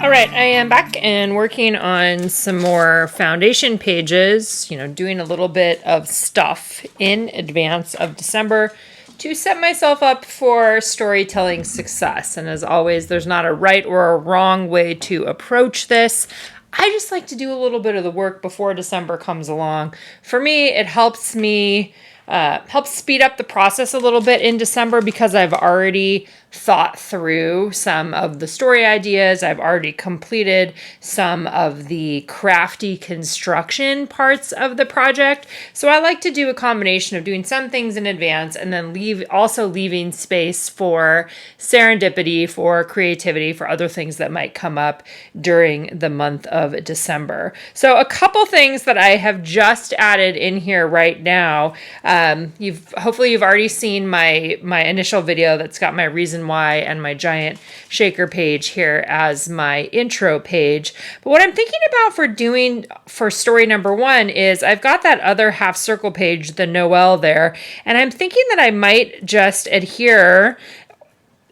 All right, I am back and working on some more foundation pages, doing a little bit of stuff in advance of December to set myself up for storytelling success. And as always, there's not a right or a wrong way to approach this. I just like to do a little bit of the work before December comes along. For me, it helps speed up the process a little bit in December because I've already thought through some of the story ideas. I've already completed some of the crafty construction parts of the project. So I like to do a combination of doing some things in advance and then leaving space for serendipity, for creativity, for other things that might come up during the month of December. So a couple things that I have just added in here right now. Hopefully you've already seen my initial video that's got my reason why and my giant shaker page here as my intro page. But what I'm thinking about for story number 1 is I've got that other half circle page, the Noel there, and I'm thinking that I might just adhere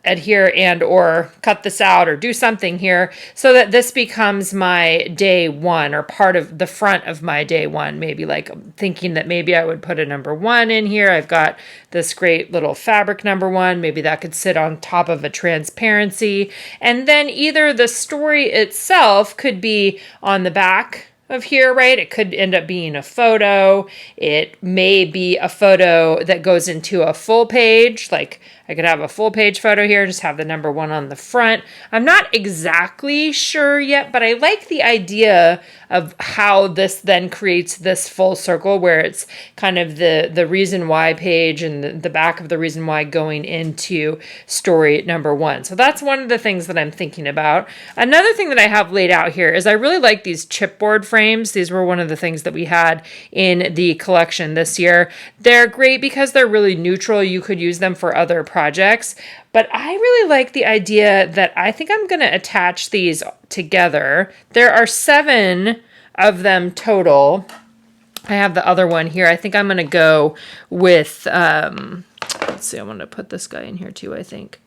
and or cut this out or do something here so that this becomes my day 1 or part of the front of my day 1. Maybe like thinking that maybe I would put a number 1 in here. I've got this great little fabric number 1. Maybe that could sit on top of a transparency. And then either the story itself could be on the back of here, right? It could end up being a photo. It may be a photo that goes into a full page. Like I could have a full page photo here, just have the number 1 on the front. I'm not exactly sure yet, but I like the idea of how this then creates this full circle where it's kind of the reason why page and the back of the reason why going into story number 1. So that's one of the things that I'm thinking about. Another thing that I have laid out here is I really like these chipboard frames. These were one of the things that we had in the collection this year. They're great because they're really neutral. You could use them for other projects, but I really like the idea that I think I'm going to attach these together. There are 7 of them total. I have the other one here. I think I'm going to go with, let's see, I want to put this guy in here too, I think.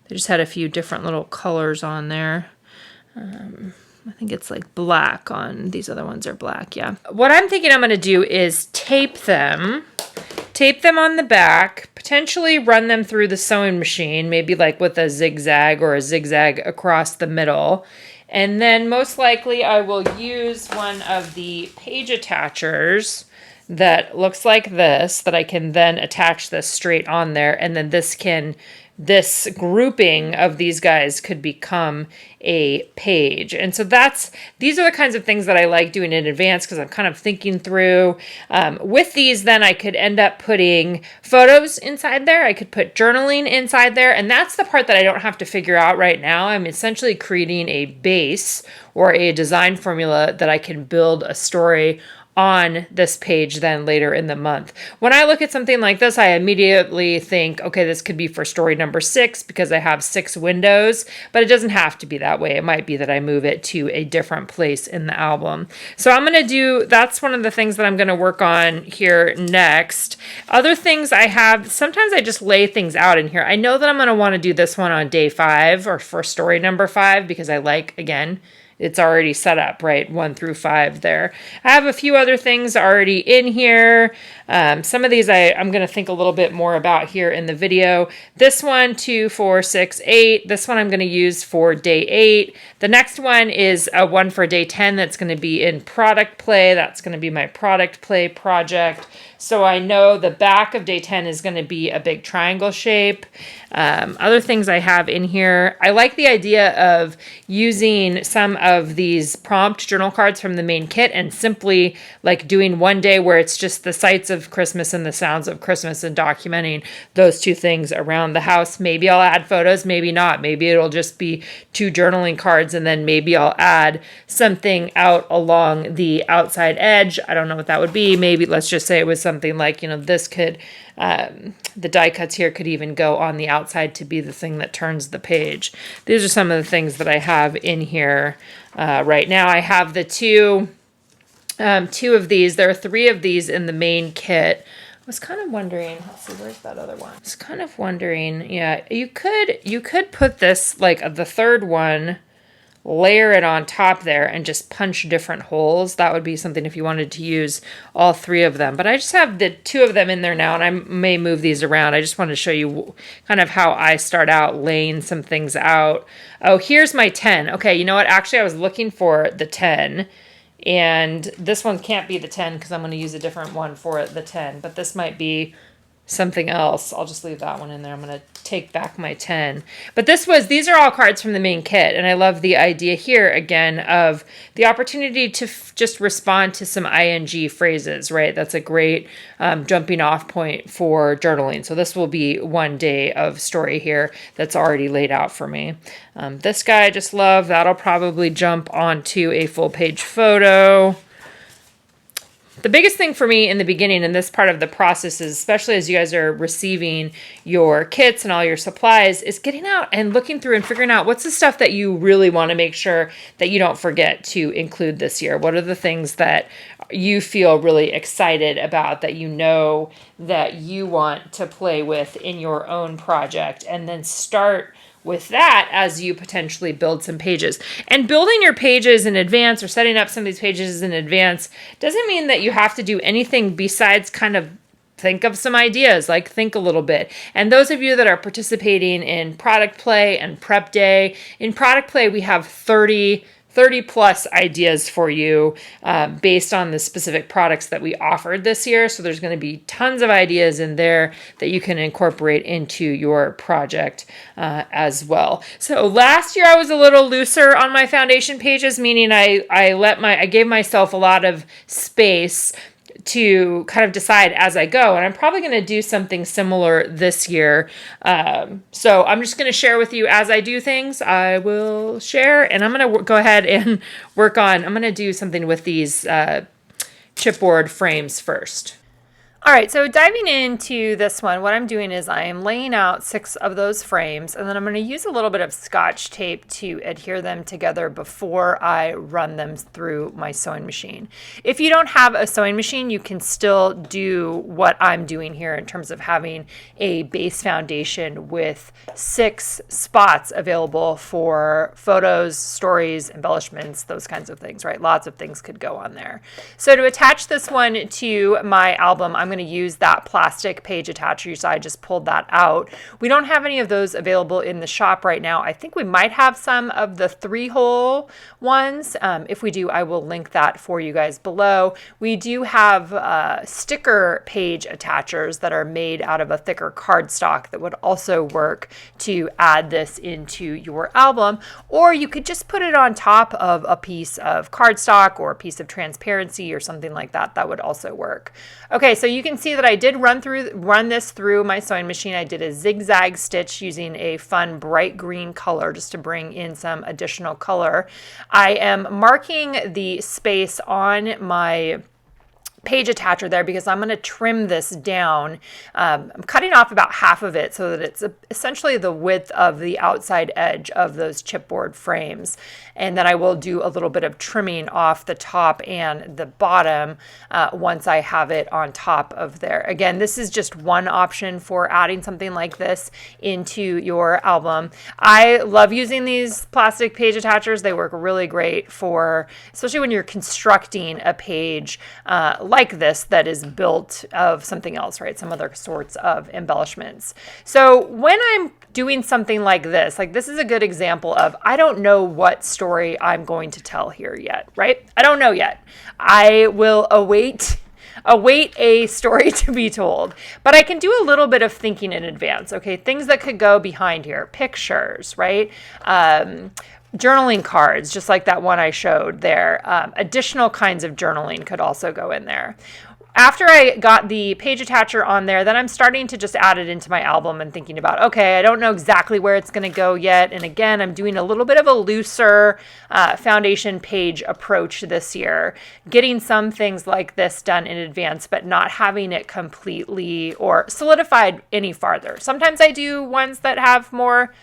They just had a few different little colors on there. I think it's like black on these other ones are black. Yeah. What I'm thinking I'm going to do is tape them on the back, potentially run them through the sewing machine, maybe like with a zigzag or a zigzag across the middle. And then most likely I will use one of the page attachers that looks like this, that I can then attach this straight on there. And then this grouping of these guys could become a page. And so these are the kinds of things that I like doing in advance because I'm kind of thinking through. With these, then I could end up putting photos inside there. I could put journaling inside there. And that's the part that I don't have to figure out right now. I'm essentially creating a base or a design formula that I can build a story on this page then later in the month. When I look at something like this, I immediately think, okay, this could be for story number 6 because I have 6 windows, but it doesn't have to be that way. It might be that I move it to a different place in the album. So that's one of the things that I'm going to work on here next. Other things I have, sometimes I just lay things out in here. I know that I'm going to want to do this one on day 5 or for story number 5 because I like, again, it's already set up, right? 1 through 5 there. I have a few other things already in here. Some of these I'm going to think a little bit more about here in the video. This 1, 2, 4, 6, 8. This one I'm going to use for day 8. The next one is a one for day 10 that's going to be in product play. That's going to be my product play project. So I know the back of day 10 is going to be a big triangle shape. Other things I have in here, I like the idea of using some of these prompt journal cards from the main kit and simply like doing one day where it's just the sights of Christmas and the sounds of Christmas and documenting those 2 things around the house. Maybe I'll add photos, maybe not. Maybe it'll just be 2 journaling cards and then maybe I'll add something out along the outside edge. I don't know what that would be. Maybe let's just say it was something like, this could, the die cuts here could even go on the outside to be the thing that turns the page. These are some of the things that I have in here right now. I have the two of these. There are 3 of these in the main kit. I was kind of wondering, let's see, where's that other one? I was kind of wondering, yeah, you could put this, like the third one, layer it on top there and just punch different holes. That would be something if you wanted to use all 3 of them. But I just have the 2 of them in there now, and I may move these around. I just wanted to show you kind of how I start out laying some things out. Oh, here's my 10. Okay, you know what? Actually, I was looking for the 10. And this one can't be the 10 because I'm going to use a different one for the 10. But this might be something else. I'll just leave that one in there. I'm going to take back my 10. But these are all cards from the main kit. And I love the idea here, again, of the opportunity to just respond to some ing phrases, right? That's a great jumping off point for journaling. So this will be one day of story here that's already laid out for me. This guy I just love. That'll probably jump onto a full page photo. The biggest thing for me in the beginning in this part of the process is, especially as you guys are receiving your kits and all your supplies, is getting out and looking through and figuring out what's the stuff that you really want to make sure that you don't forget to include this year. What are the things that you feel really excited about, that you know that you want to play with in your own project, and then start with that as you potentially build some pages. And building your pages in advance or setting up some of these pages in advance doesn't mean that you have to do anything besides kind of think of some ideas, like think a little bit. And those of you that are participating in product play and prep day, in product play we have 30 plus ideas for you based on the specific products that we offered this year. So there's going to be tons of ideas in there that you can incorporate into your project as well. So last year I was a little looser on my foundation pages, meaning I gave myself a lot of space to kind of decide as I go. And I'm probably going to do something similar this year. So I'm just going to share with you as I do things. I will share, and I'm going to go ahead and I'm going to do something with these chipboard frames first. All right, so diving into this one, what I'm doing is I am laying out 6 of those frames, and then I'm going to use a little bit of Scotch tape to adhere them together before I run them through my sewing machine. If you don't have a sewing machine, you can still do what I'm doing here in terms of having a base foundation with 6 spots available for photos, stories, embellishments, those kinds of things, right? Lots of things could go on there. So to attach this one to my album, I'm going to use that plastic page attacher. So I just pulled that out. We don't have any of those available in the shop right now. I think we might have some of the 3-hole ones. If we do, I will link that for you guys below. We do have sticker page attachers that are made out of a thicker cardstock that would also work to add this into your album. Or you could just put it on top of a piece of cardstock or a piece of transparency or something like that. That would also work. Okay, so you can see that I did run this through my sewing machine. I did a zigzag stitch using a fun bright green color just to bring in some additional color. I am marking the space on my page attacher there because I'm going to trim this down. I'm cutting off about half of it so that it's essentially the width of the outside edge of those chipboard frames. And then I will do a little bit of trimming off the top and the bottom once I have it on top of there. Again, this is just one option for adding something like this into your album. I love using these plastic page attachers. They work really great for, especially when you're constructing a page like this that is built of something else, right? Some other sorts of embellishments. So when I'm doing something like this is a good example of, I don't know what story I'm going to tell here yet, right? I don't know yet. I will await a story to be told, but I can do a little bit of thinking in advance. Okay, things that could go behind here, pictures, right? Journaling cards, just like that one I showed there. Additional kinds of journaling could also go in there. After I got the page attacher on there, then I'm starting to just add it into my album and thinking about, okay, I don't know exactly where it's going to go yet. And again, I'm doing a little bit of a looser foundation page approach this year, getting some things like this done in advance, but not having it completely or solidified any farther. Sometimes I do ones that have more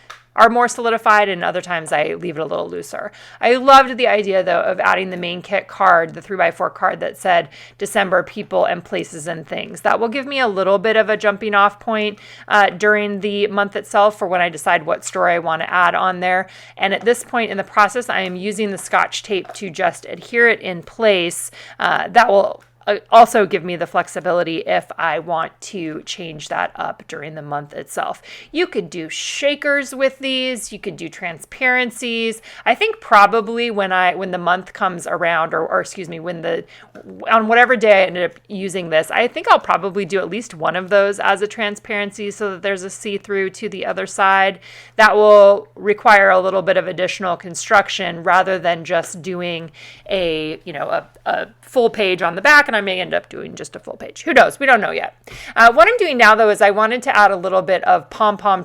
are more solidified, and other times I leave it a little looser. I loved the idea though of adding the main kit card, the 3x4 card that said December people and places and things. That will give me a little bit of a jumping off point during the month itself for when I decide what story I want to add on there. And at this point in the process, I am using the Scotch tape to just adhere it in place. That will also give me the flexibility if I want to change that up during the month itself. You could do shakers with these. You could do transparencies. I think probably when the month comes around, or excuse me, on whatever day I ended up using this, I think I'll probably do at least one of those as a transparency so that there's a see-through to the other side. That will require a little bit of additional construction rather than just doing a full page on the back, and I may end up doing just a full page. Who knows? We don't know yet. What I'm doing now, though, is I wanted to add a little bit of pom-pom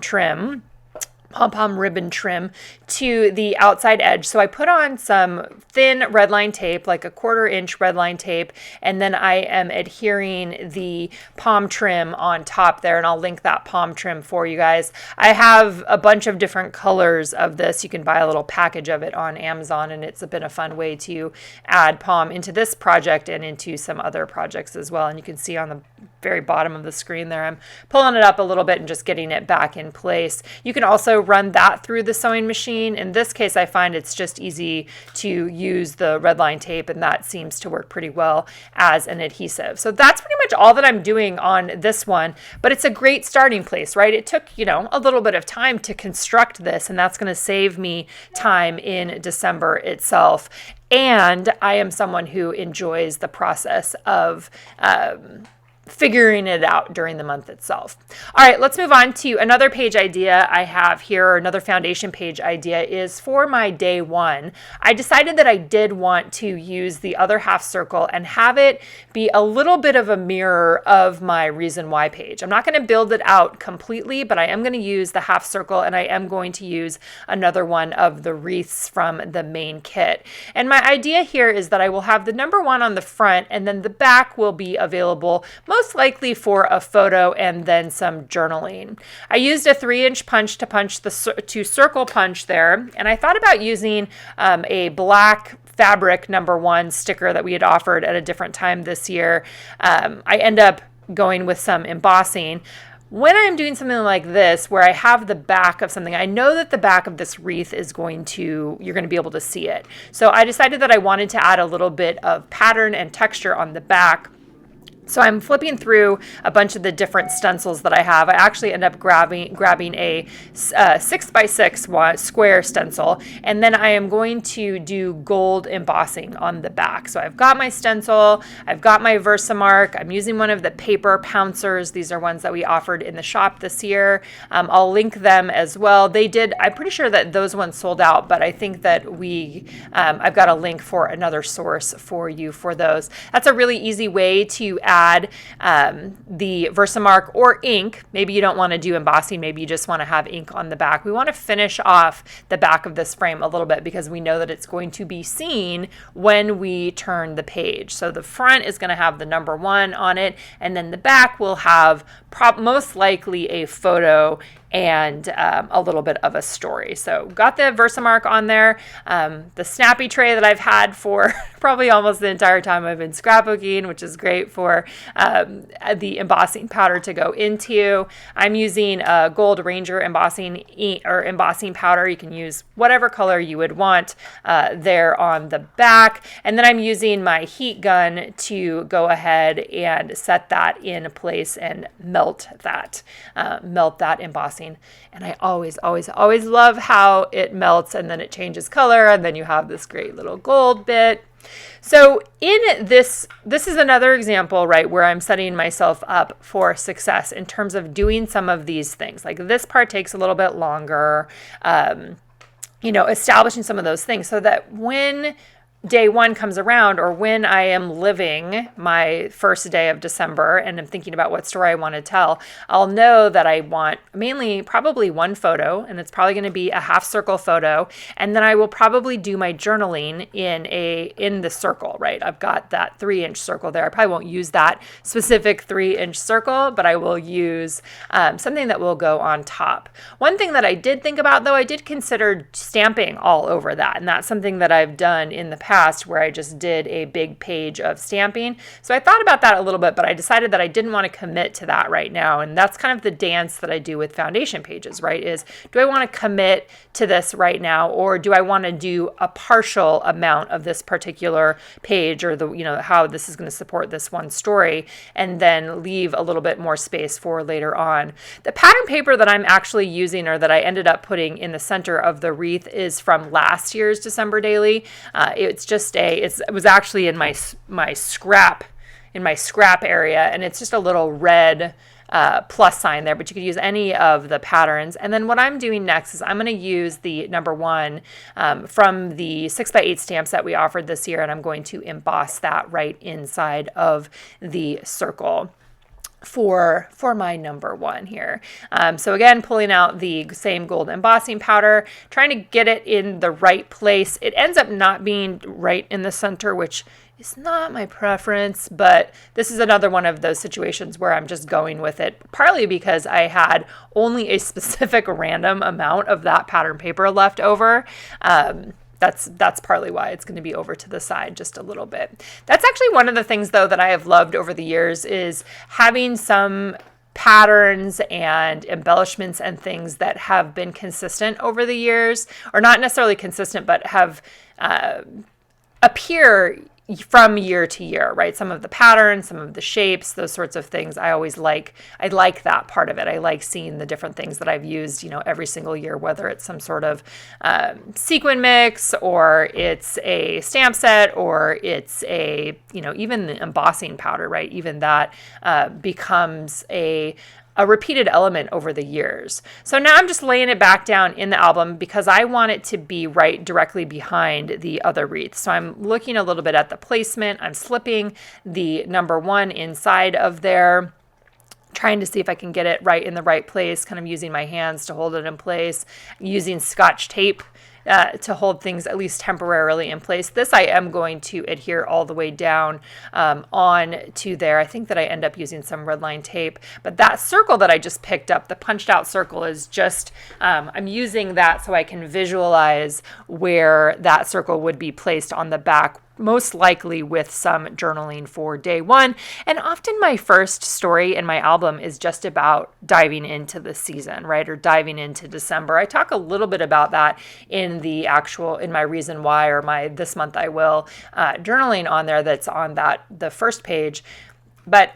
ribbon trim to the outside edge. So I put on some thin red line tape, like a 1/4 inch red line tape, and then I am adhering the pom trim on top there, and I'll link that pom trim for you guys. I have a bunch of different colors of this. You can buy a little package of it on Amazon, and it's been a fun way to add pom into this project and into some other projects as well. And you can see on the very bottom of the screen there, I'm pulling it up a little bit and just getting it back in place. You can also run that through the sewing machine. In this case, I find it's just easy to use the red line tape, and that seems to work pretty well as an adhesive. So that's pretty much all that I'm doing on this one, but it's a great starting place, right? It took, a little bit of time to construct this, and that's going to save me time in December itself. And I am someone who enjoys the process of figuring it out during the month itself. All right, let's move on to another page idea I have here, or another foundation page idea is for my day one. I decided that I did want to use the other half circle and have it be a little bit of a mirror of my reason why page. I'm not going to build it out completely, but I am going to use the half circle, and I am going to use another one of the wreaths from the main kit. And my idea here is that I will have the number 1 on the front, and then the back will be available most likely for a photo and then some journaling. I used a 3-inch punch to circle punch there, and I thought about using a black fabric number 1 sticker that we had offered at a different time this year. I end up going with some embossing. When I'm doing something like this, where I have the back of something, I know that the back of this wreath you're going to be able to see it. So I decided that I wanted to add a little bit of pattern and texture on the back. So I'm flipping through a bunch of the different stencils that I have. I actually end up grabbing a 6x6 square stencil, and then I am going to do gold embossing on the back. So I've got my stencil, I've got my Versamark, I'm using one of the paper pouncers. These are ones that we offered in the shop this year. I'll link them as well. I'm pretty sure that those ones sold out, but I think that I've got a link for another source for you for those. That's a really easy way to add the Versamark or ink. Maybe you don't want to do embossing, maybe you just want to have ink on the back. We want to finish off the back of this frame a little bit because we know that it's going to be seen when we turn the page. So the front is going to have the number 1 on it, and then the back will have most likely a photo and a little bit of a story. So got the Versamark on there, the snappy tray that I've had for probably almost the entire time I've been scrapbooking, which is great for the embossing powder to go into. I'm using a Gold Ranger embossing powder. You can use whatever color you would want there on the back. And then I'm using my heat gun to go ahead and set that in place and melt that embossing. And I always love how it melts and then it changes color, and then you have this great little gold bit. So in this is another example, right, where I'm setting myself up for success in terms of doing some of these things. Like this part takes a little bit longer, establishing some of those things so that when day one comes around, or when I am living my first day of December and I'm thinking about what story I want to tell, I'll know that I want mainly probably one photo, and it's probably going to be a half circle photo. And then I will probably do my journaling in the circle, right? I've got that 3-inch circle there. I probably won't use that specific 3-inch circle, but I will use something that will go on top. One thing that I did think about, though, I did consider stamping all over that. And that's something that I've done in the past where I just did a big page of stamping. So I thought about that a little bit, but I decided that I didn't want to commit to that right now. And that's kind of the dance that I do with foundation pages, right? Is, do I want to commit to this right now, or do I want to do a partial amount of this particular page, or how this is going to support this one story, and then leave a little bit more space for later on. The pattern paper that I'm actually using, or that I ended up putting in the center of the wreath, is from last year's December daily. It was actually in my scrap area, and it's just a little red plus sign there, but you could use any of the patterns. And then what I'm doing next is I'm going to use the number 1 from the 6x8 stamps that we offered this year, and I'm going to emboss that right inside of the circle for my number 1 here. So again, pulling out the same gold embossing powder, trying to get it in the right place. It ends up not being right in the center, which is not my preference, but this is another one of those situations where I'm just going with it, partly because I had only a specific random amount of that pattern paper left over. That's partly why it's going to be over to the side just a little bit. That's actually one of the things, though, that I have loved over the years, is having some patterns and embellishments and things that have been consistent over the years, or not necessarily consistent, but have appear from year to year, right? Some of the patterns, some of the shapes, those sorts of things. I like that part of it. I like seeing the different things that I've used, every single year, whether it's some sort of sequin mix, or it's a stamp set, or it's even the embossing powder, right? Even that becomes a repeated element over the years. So now I'm just laying it back down in the album because I want it to be right directly behind the other wreath. So I'm looking a little bit at the placement. I'm slipping the number 1 inside of there, trying to see if I can get it right in the right place, kind of using my hands to hold it in place, using Scotch tape to hold things at least temporarily in place. This I am going to adhere all the way down on to there. I think that I end up using some red line tape, but that circle that I just picked up, the punched out circle, is just, I'm using that so I can visualize where that circle would be placed on the back, most likely with some journaling for day 1. And often my first story in my album is just about diving into the season, right? Or diving into December. I talk a little bit about that in my reason why, or my this month I will journaling on there, that's on the first page. But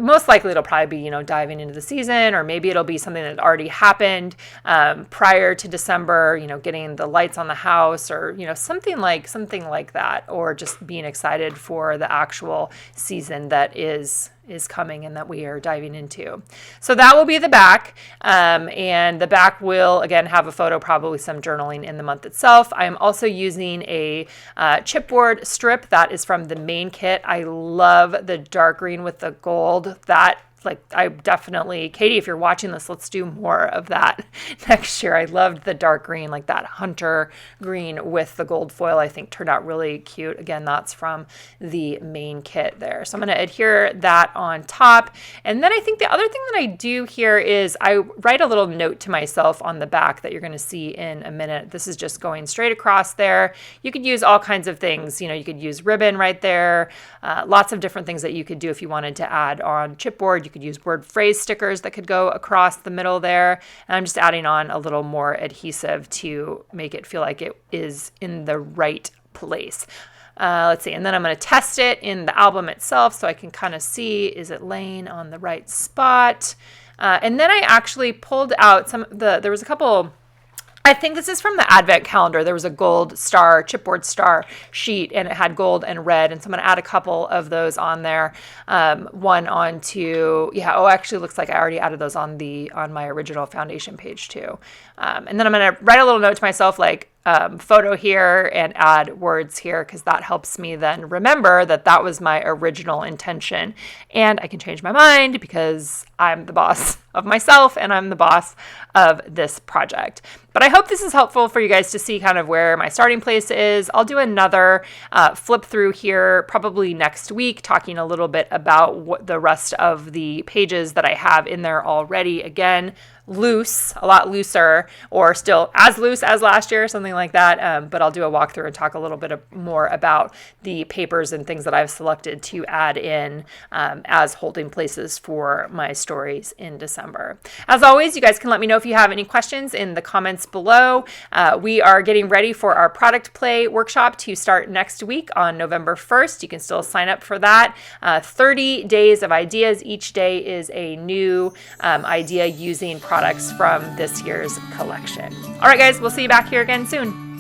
most likely it'll probably be, diving into the season, or maybe it'll be something that already happened prior to December, getting the lights on the house, or, something like that, or just being excited for the actual season that is coming and that we are diving into. So that will be the back. And the back will, again, have a photo, probably some journaling in the month itself. I'm also using a chipboard strip that is from the main kit. I love the dark green with the gold. I definitely, Katie, if you're watching this, let's do more of that next year. I loved the dark green, like that hunter green with the gold foil. I think turned out really cute. Again, that's from the main kit there. So I'm going to adhere that on top. And then I think the other thing that I do here is I write a little note to myself on the back that you're going to see in a minute. This is just going straight across there. You could use all kinds of things. You could use ribbon right there. Lots of different things that you could do if you wanted to add on chipboard. You could use word phrase stickers that could go across the middle there. And I'm just adding on a little more adhesive to make it feel like it is in the right place. Let's see. And then I'm going to test it in the album itself so I can kind of see, is it laying on the right spot? And then I actually pulled out there was a couple, I think this is from the Advent calendar. There was a gold star, chipboard star sheet, and it had gold and red. And so I'm going to add a couple of those on there. One onto, actually looks like I already added those on my original foundation page too. And then I'm going to write a little note to myself, like, photo here and add words here, because that helps me then remember that that was my original intention. And I can change my mind because I'm the boss of myself and I'm the boss of this project. But I hope this is helpful for you guys to see kind of where my starting place is. I'll do another flip through here probably next week, talking a little bit about what the rest of the pages that I have in there already. Again, loose, a lot looser, or still as loose as last year, something like that. But I'll do a walkthrough and talk a little bit more about the papers and things that I've selected to add in as holding places for my stories in December. As always, you guys can let me know if you have any questions in the comments below. We are getting ready for our product play workshop to start next week on November 1st. You can still sign up for that. 30 days of ideas. Each day is a new idea using products from this year's collection. All right, guys, we'll see you back here again soon.